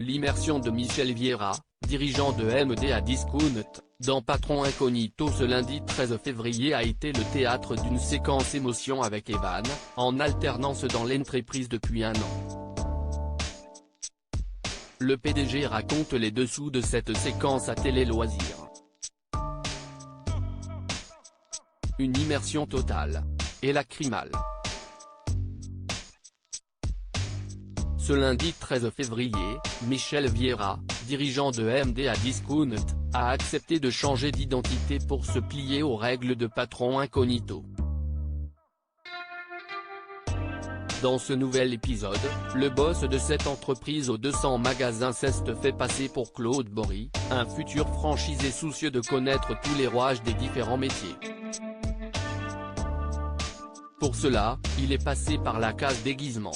L'immersion de Michel Vieira, dirigeant de MD à Discount, dans Patron Incognito ce lundi 13 février a été le théâtre d'une séquence émotion avec Evan, en alternance dans l'entreprise depuis un an. Le PDG raconte les dessous de cette séquence à Télé Loisirs. Une immersion totale. Et lacrymale. Ce lundi 13 février, Michel Vieira, dirigeant de MD à Discount, a accepté de changer d'identité pour se plier aux règles de Patron Incognito. Dans ce nouvel épisode, le boss de cette entreprise aux 200 magasins s'est fait passer pour Claude Bory, un futur franchisé soucieux de connaître tous les rouages des différents métiers. Pour cela, il est passé par la case déguisement.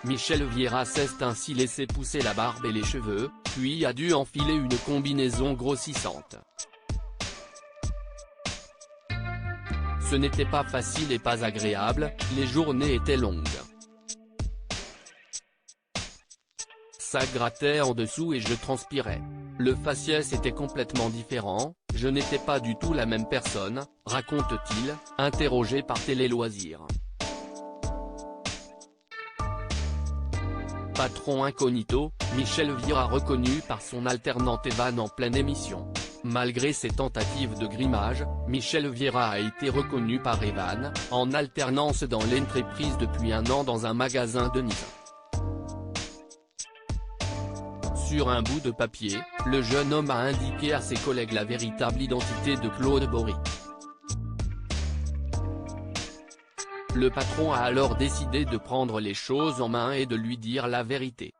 Michel Vieira s'est ainsi laissé pousser la barbe et les cheveux, puis a dû enfiler une combinaison grossissante. Ce n'était pas facile et pas agréable, les journées étaient longues. Ça grattait en dessous et je transpirais. Le faciès était complètement différent, je n'étais pas du tout la même personne, raconte-t-il, interrogé par Télé Loisirs. Patron Incognito, Michel Vieira reconnu par son alternante Evan en pleine émission. Malgré ses tentatives de grimage, Michel Vieira a été reconnu par Evan, en alternance dans l'entreprise depuis un an dans un magasin de Nice. Sur un bout de papier, le jeune homme a indiqué à ses collègues la véritable identité de Claude Bory. Le patron a alors décidé de prendre les choses en main et de lui dire la vérité.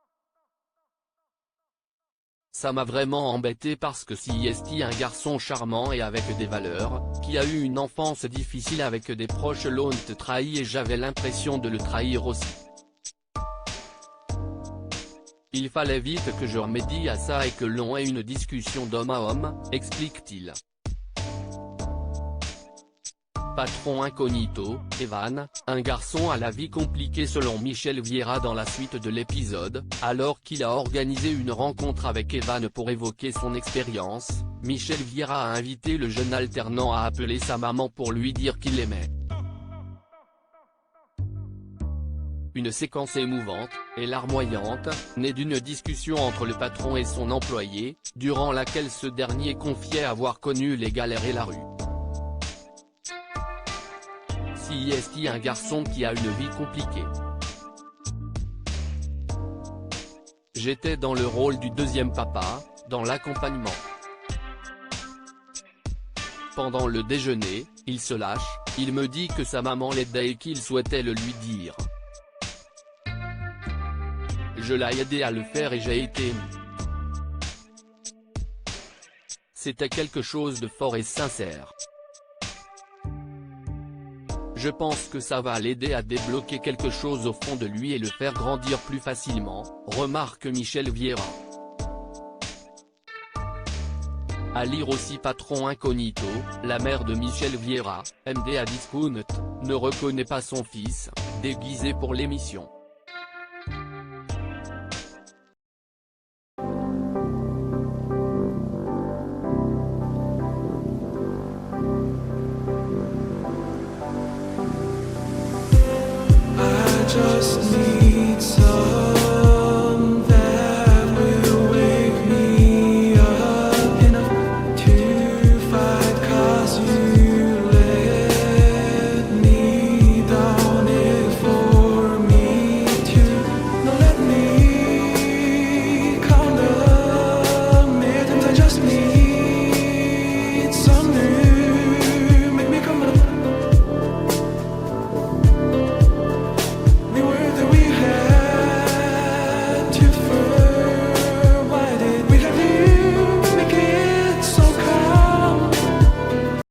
Ça m'a vraiment embêté parce que si est un garçon charmant et avec des valeurs, qui a eu une enfance difficile avec des proches l'ont trahi et j'avais l'impression de le trahir aussi. Il fallait vite que je remédie à ça et que l'on ait une discussion d'homme à homme, explique-t-il. Patron Incognito, Evan, un garçon à la vie compliquée selon Michel Vieira dans la suite de l'épisode, alors qu'il a organisé une rencontre avec Evan pour évoquer son expérience, Michel Vieira a invité le jeune alternant à appeler sa maman pour lui dire qu'il l'aimait. Une séquence émouvante, et larmoyante, née d'une discussion entre le patron et son employé, durant laquelle ce dernier confiait avoir connu les galères et la rue. Si est un garçon qui a une vie compliquée. J'étais dans le rôle du deuxième papa, dans l'accompagnement. Pendant le déjeuner, il se lâche, il me dit que sa maman l'aidait et qu'il souhaitait le lui dire. Je l'ai aidé à le faire et j'ai été ému. C'était quelque chose de fort et sincère. Je pense que ça va l'aider à débloquer quelque chose au fond de lui et le faire grandir plus facilement, remarque Michel Vieira. À lire aussi Patron Incognito, la mère de Michel Vieira, MD à Discount, ne reconnaît pas son fils, déguisé pour l'émission. Just need